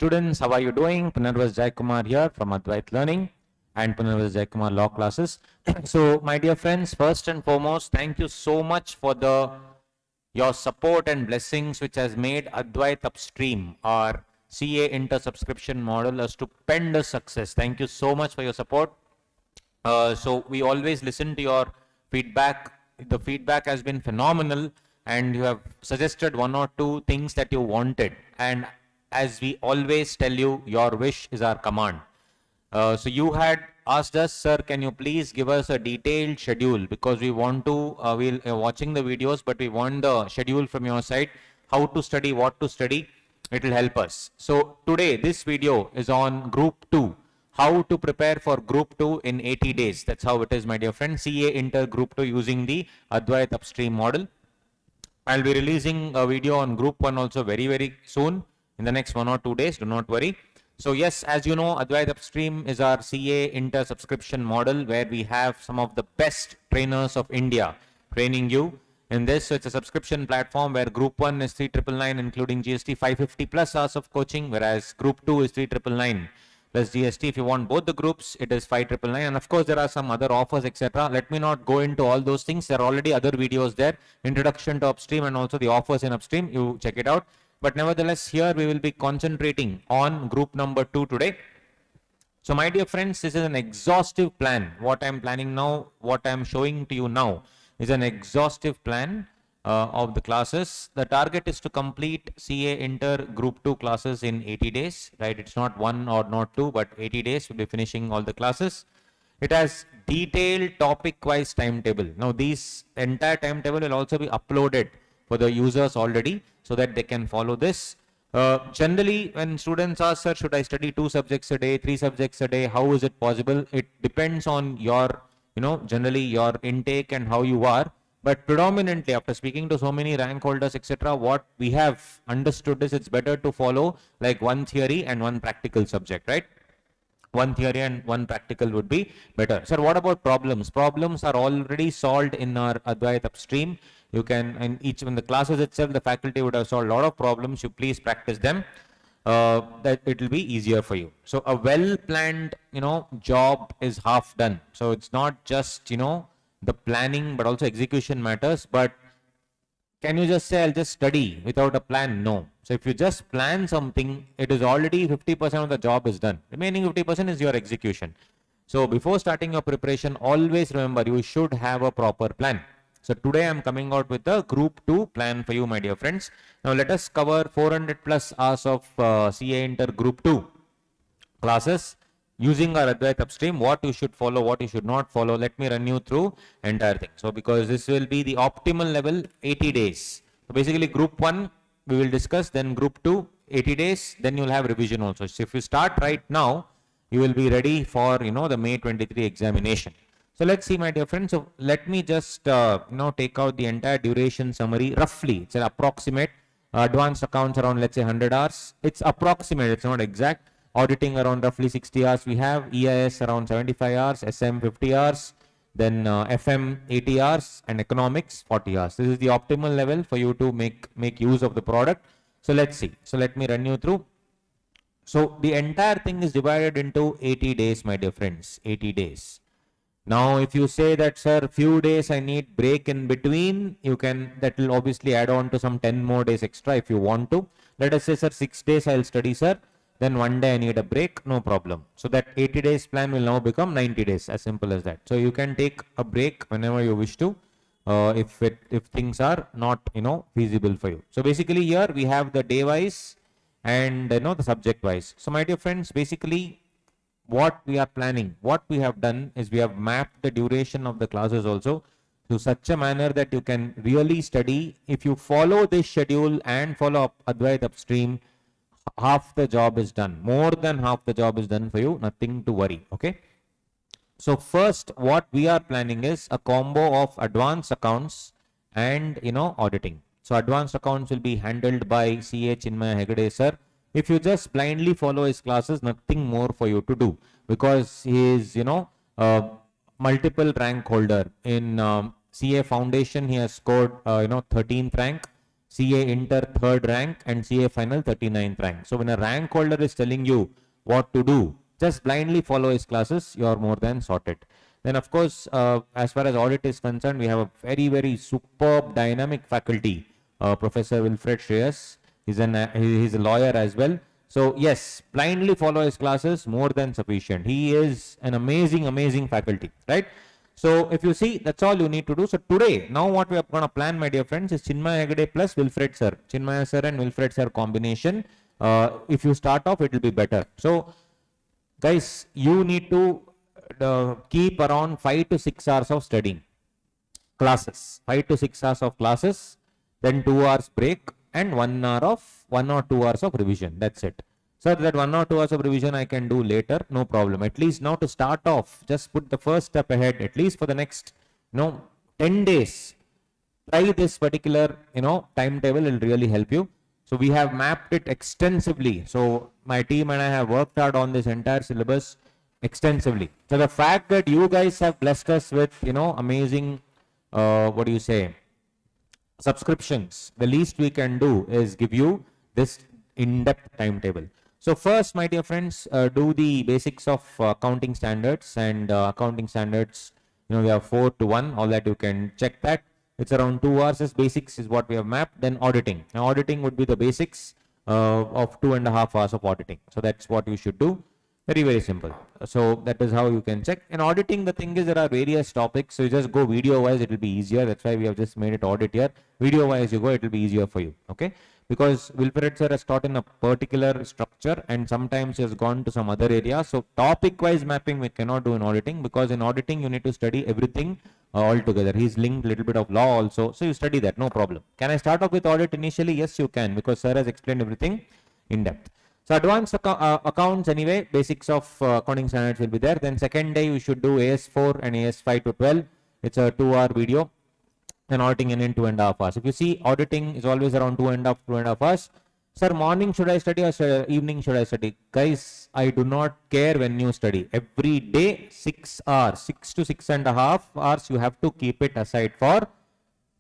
students, how are you doing? Punarvas Jaikumar here from Advait Learning and Punarvas Jaikumar Law Classes. So, my dear friends, first and foremost, thank you so much for your support and blessings which has made Advait Upstream, our CA inter-subscription model, a stupendous success. Thank you so much for your support. So we always listen to your feedback. The feedback has been phenomenal, and you have suggested one or two things that you wanted. And as we always tell you, your wish is our command. So you had asked us, sir, can you please give us a detailed schedule, because we want to, we'll watching the videos, but we want the schedule from your side, how to study, what to study. It will help us. So today, this video is on Group 2. How to prepare for Group 2 in 80 days. That's how it is, my dear friend. CA Inter Group 2 using the Advait Upstream model. I'll be releasing a video on Group 1 also very soon, in the next 1 or 2 days. Do not worry. So yes, as you know, Advait Upstream is our CA Inter subscription model, where we have some of the best trainers of India training you in this. So it's a subscription platform where Group 1 is 3,999 including GST, 550 plus hours of coaching, whereas Group 2 is 3,999 plus GST. If you want both the groups, it is 5,999. And of course, there are some other offers, etc. Let me not go into all those things. There are already other videos there, introduction to Upstream and also the offers in Upstream. You check it out. But nevertheless, here we will be concentrating on group number 2 today. So my dear friends, this is an exhaustive plan. What I'm planning now, what I'm showing to you now is an exhaustive plan of the classes. The target is to complete CA Inter Group 2 classes in 80 days, right? It's not 1 or not 2, but 80 days we'll be finishing all the classes. It has detailed topic-wise timetable. Now, these entire timetable will also be uploaded for the users already, so that they can follow this. Generally, when students ask, sir, should I study 2 subjects a day, 3 subjects a day? How is it possible? It depends on your, generally your intake and how you are. But predominantly, after speaking to so many rank holders, etc., what we have understood is it's better to follow like one theory and one practical subject, right? One theory and one practical would be better. Sir, what about problems? Problems are already solved in our Advait Upstream. You can, in each in the classes itself, the faculty would have solved a lot of problems. You please practice them. That it will be easier for you. So a well-planned, job is half done. So it's not just, the planning, but also execution matters. But can you just say, I'll just study without a plan? No. So if you just plan something, it is already 50% of the job is done. Remaining 50% is your execution. So before starting your preparation, always remember you should have a proper plan. So today I'm coming out with the Group 2 plan for you, my dear friends. Now let us cover 400 plus hours of CA Inter Group 2 classes using our Advait Upstream. What you should follow, what you should not follow. Let me run you through entire thing. So because this will be the optimal level, 80 days. So basically Group 1 we will discuss, then Group 2 80 days, then you'll have revision also. So if you start right now, you will be ready for the May 23 examination. So let's see, my dear friends. So let me just take out the entire duration summary roughly. It's an approximate. Advanced accounts around, let's say, 100 hours. It's approximate, it's not exact. Auditing around roughly 60 hours we have. EIS around 75 hours. SM 50 hours. Then FM 80 hours. And economics 40 hours. This is the optimal level for you to make use of the product. So let's see. So let me run you through. So the entire thing is divided into 80 days, my dear friends. 80 days. Now, if you say that, sir, few days I need break in between, that will obviously add on to some 10 more days extra if you want to. Let us say, sir, 6 days I'll study, sir. Then 1 day I need a break, no problem. So that 80 days plan will now become 90 days, as simple as that. So you can take a break whenever you wish to, if things are not, feasible for you. So basically here we have the day wise and, the subject wise. So my dear friends, basically, what we are planning, what we have done is we have mapped the duration of the classes also to such a manner that you can really study. If you follow this schedule and follow Advait Upstream, half the job is done. More than half the job is done for you. Nothing to worry. Okay. So first, what we are planning is a combo of advanced accounts and auditing. So advanced accounts will be handled by CA Chinmaya Hegde sir. If you just blindly follow his classes, nothing more for you to do, because he is, multiple rank holder in CA Foundation. He has scored, 13th rank. CA Inter third rank, and CA Final 39th rank. So when a rank holder is telling you what to do, just blindly follow his classes, you are more than sorted. Then of course, as far as audit is concerned, we have a very, very superb dynamic faculty. Professor Wilfred Shreyas, he's a lawyer as well. So yes, blindly follow his classes, more than sufficient. He is an amazing, amazing faculty, right? So if you see, that's all you need to do. So today, now what we are going to plan, my dear friends, is Chinmay Hegde plus Wilfred sir. Chinmay sir and Wilfred sir combination. If you start off, it will be better. So guys, you need to keep around 5 to 6 hours of studying classes, 5 to 6 hours of classes, then 2 hours break, and 1 or 2 hours of revision. That's it. So that 1 or 2 hours of revision I can do later, no problem. At least now to start off, just put the first step ahead, at least for the next, 10 days. Try this particular, timetable, will really help you. So we have mapped it extensively. So my team and I have worked hard on this entire syllabus extensively. So the fact that you guys have blessed us with, amazing, subscriptions, the least we can do is give you this in-depth timetable. So first, my dear friends, do the basics of accounting standards, and accounting standards, we have 4 to 1, all that you can check that. It's around 2 hours as basics is what we have mapped. Then auditing. Now auditing would be the basics of 2.5 hours of auditing. So that's what you should do. Very, very simple. So that is how you can check. In auditing, the thing is there are various topics. So you just go video wise, it will be easier. That's why we have just made it audit here. Video wise you go, it will be easier for you. Okay. Because Wilfred sir has taught in a particular structure, and sometimes he has gone to some other area. So topic wise mapping we cannot do in auditing, because in auditing you need to study everything all together. He's linked a little bit of law also. So you study that, no problem. Can I start off with audit initially? Yes, you can, because sir has explained everything in depth. So advanced accounts anyway, basics of accounting standards will be there. Then second day you should do AS4 and AS5 to 12. It's a 2-hour video. And auditing in 2.5 hours. If you see, auditing is always around 2.5 hours. Sir, morning should I study or evening should I study? Guys, I do not care when you study. Every day 6 hours, 6 to 6.5 hours you have to keep it aside for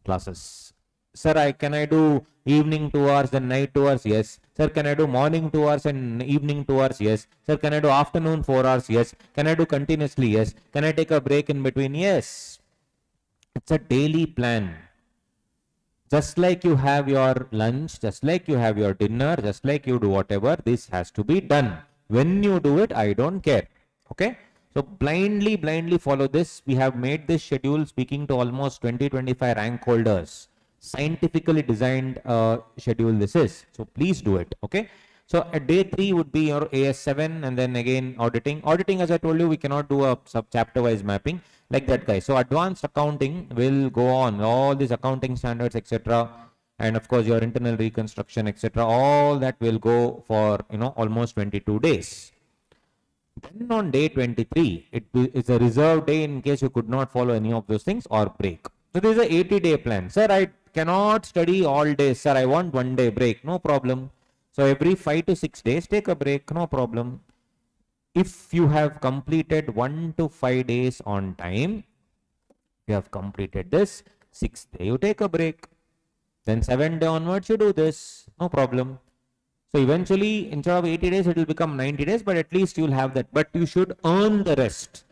classes. Sir, can I do evening 2 hours then night 2 hours? Yes. Sir, can I do morning 2 hours and evening 2 hours? Yes. Sir, can I do afternoon 4 hours? Yes. Can I do continuously? Yes. Can I take a break in between? Yes. It's a daily plan. Just like you have your lunch, just like you have your dinner, just like you do whatever, this has to be done. When you do it, I don't care. Okay. So blindly follow this. We have made this schedule speaking to almost 20-25 rank holders. Scientifically designed schedule this is. So please do it. Okay. So at day 3 would be your AS7, and then again auditing. Auditing, as I told you, we cannot do a sub chapter wise mapping like that, guys. So advanced accounting will go on, all these accounting standards, etc. And of course your internal reconstruction, etc. All that will go for, almost 22 days. Then on day 23, it is a reserved day in case you could not follow any of those things or break. So there is a 80-day plan. Sir, I cannot study all day. Sir, I want 1 day break. No problem. So every 5 to 6 days, take a break. No problem. If you have completed 1 to 5 days on time, you have completed this, 6th day you take a break. Then 7th day onwards you do this. No problem. So eventually, instead of 80 days, it will become 90 days, but at least you will have that. But you should earn the rest.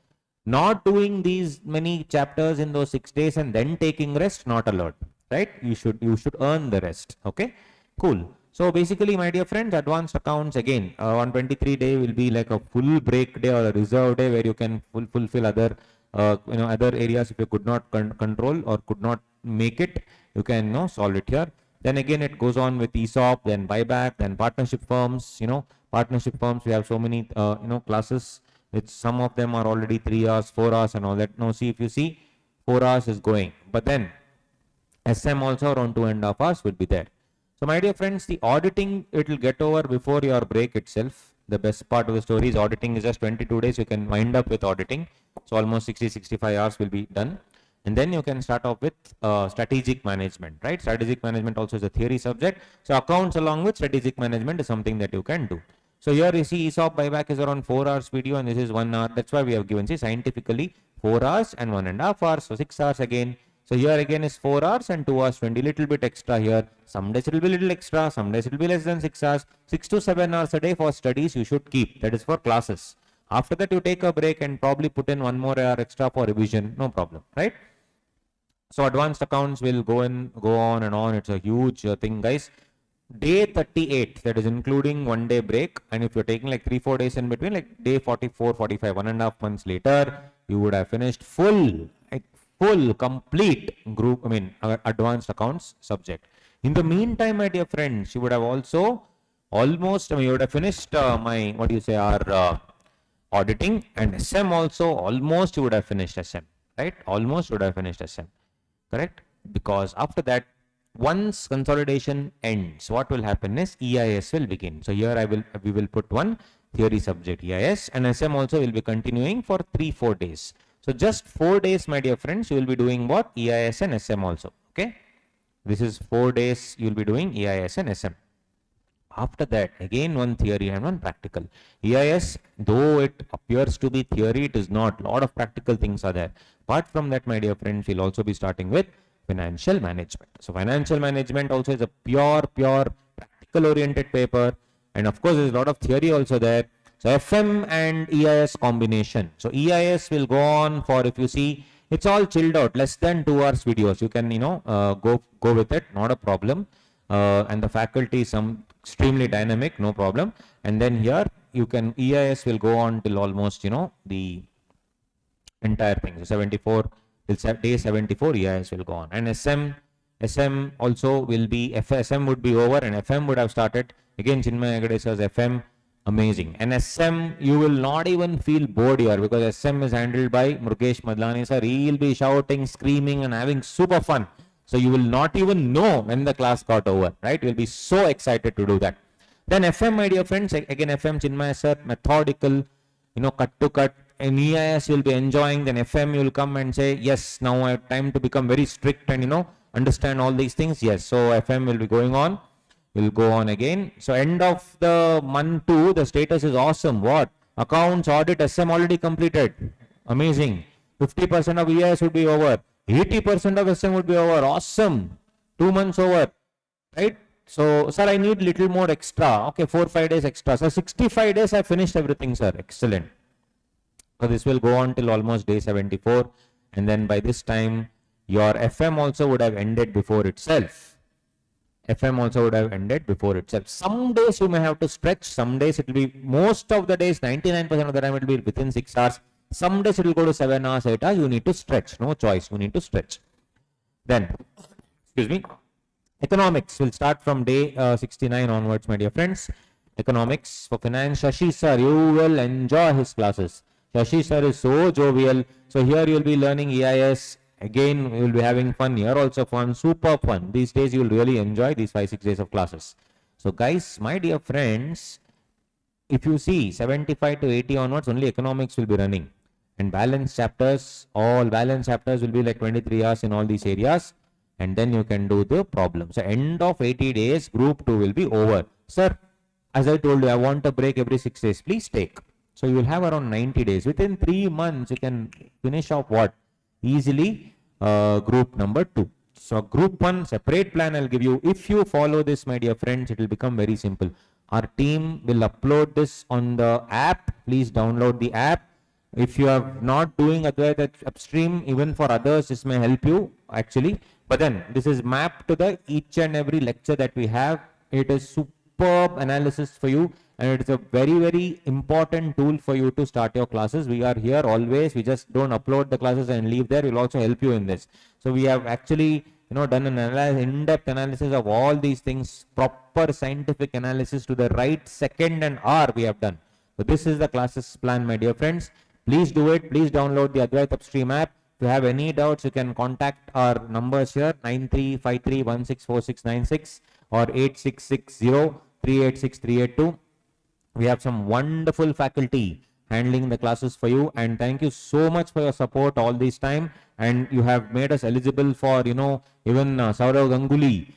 Not doing these many chapters in those 6 days and then taking rest, not allowed. Right? You should earn the rest. Okay? Cool. So basically, my dear friends, advanced accounts again, on 23 day will be like a full break day or a reserve day where you can fulfill other, other areas if you could not control or could not make it, you can, solve it here. Then again, it goes on with ESOP, then buyback, then partnership firms, partnership firms, we have so many, classes. It's some of them are already 3 hours, 4 hours and all that. Now see, if you see 4 hours is going, but then SM also around 2.5 hours will be there. So my dear friends, the auditing, it will get over before your break itself. The best part of the story is auditing is just 22 days. You can wind up with auditing. So almost 60-65 hours will be done. And then you can start off with strategic management, right? Strategic management also is a theory subject. So accounts along with strategic management is something that you can do. So here you see ESOP buyback is around 4 hours video and this is 1 hour. That's why we have given, see, scientifically 4 hours and 1.5 hours. So 6 hours again. So here again is 4 hours and 2 hours 20, little bit extra here. Some days it will be little extra, some days it will be less than 6 hours. 6 to 7 hours a day for studies you should keep. That is for classes. After that you take a break and probably put in 1 more hour extra for revision. No problem, right? So advanced accounts will go on and on. It's a huge thing, guys. Day 38, that is including 1 day break. And if you're taking like 3-4 days in between, like day 44, 45, 1.5 months later, you would have finished full, complete group, advanced accounts subject. In the meantime, my dear friends, you would have also almost, you would have finished our auditing, and SM also almost you would have finished SM, right? Almost would have finished SM, correct? Because after that, once consolidation ends, what will happen is EIS will begin. So here we will put one theory subject EIS, and SM also will be continuing for 3-4 days. So just 4 days, my dear friends, you will be doing what? EIS and SM also. Okay. This is 4 days you will be doing EIS and SM. After that, again one theory and one practical. EIS, though it appears to be theory, it is not. Lot of practical things are there. Apart from that, my dear friends, we'll also be starting with financial management. So financial management also is a pure practical oriented paper. And of course, there's a lot of theory also there. So FM and EIS combination. So EIS will go on for, if you see, it's all chilled out, less than 2 hours videos. You can, go with it, not a problem. And the faculty is extremely dynamic, no problem. And then here you can, EIS will go on till almost, the entire thing. So 74 till day 74, EIS will go on. And SM also will be, SM would be over and FM would have started. Again, Chinmay Agade says FM, amazing. And SM, you will not even feel bored here because SM is handled by Mukesh Madlani sir. He will be shouting, screaming and having super fun. So you will not even know when the class got over, right? You'll be so excited to do that. Then FM, my dear friends, again FM, Chinmay sir, methodical, cut to cut. And EIS will be enjoying. Then FM, you will come and say, yes, now I have time to become very strict and, understand all these things. Yes, so FM will be going on. We'll go on again. So end of the month 2, the status is awesome. What? Accounts, audit, SM already completed. Amazing. 50% of EIS would be over. 80% of SM would be over. Awesome. 2 months over. Right? So, sir, I need little more extra. Okay, 4-5 days extra. So 65 days I finished everything, sir. Excellent. So this will go on till almost day 74. And then by this time, your FM also would have ended before itself. FM also would have ended before itself. Some days you may have to stretch. Some days it will be, most of the days, 99% of the time it will be within 6 hours. Some days it will go to 7 hours, 8 hours. You need to stretch. No choice. You need to stretch. Then, economics will start from day 69 onwards, my dear friends. Economics for finance. Shashi sir, you will enjoy his classes. Shashi sir is so jovial. So here you will be learning EIS. Again, we will be having fun here, also fun, super fun. These days you will really enjoy these 5-6 days of classes. So guys, my dear friends, if you see 75 to 80 onwards, only economics will be running. And balance chapters, all balance chapters will be like 23 hours in all these areas. And then you can do the problem. So end of 80 days, group 2 will be over. Sir, as I told you, I want a break every 6 days. Please take. So you will have around 90 days. Within 3 months, you can finish off what? Easily group number 2. So group 1 separate plan I'll give you. If you follow this, my dear friends, it will become very simple. Our team will upload this on the app. Please download the app. If you are not doing Advait upstream, even for others, this may help you actually. But then this is mapped to the each and every lecture that we have. It is superb analysis for you. And it is a very important tool for you to start your classes. We are here always. We just don't upload the classes and leave there. We'll also help you in this. So we have actually, done an in-depth analysis of all these things, proper scientific analysis to the right second and hour we have done. So this is the classes plan, my dear friends. Please do it. Please download the Advait Upstream app. If you have any doubts, you can contact our numbers here, 9353164696 or 8660386382. We have some wonderful faculty handling the classes for you, and thank you so much for your support all this time. And you have made us eligible for, even Saurav Ganguly,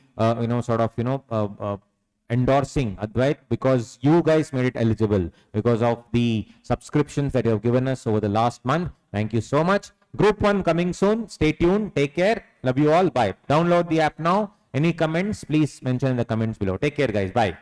endorsing Advait, because you guys made it eligible because of the subscriptions that you have given us over the last month. Thank you so much. Group 1 coming soon. Stay tuned. Take care. Love you all. Bye. Download the app now. Any comments, please mention in the comments below. Take care, guys. Bye.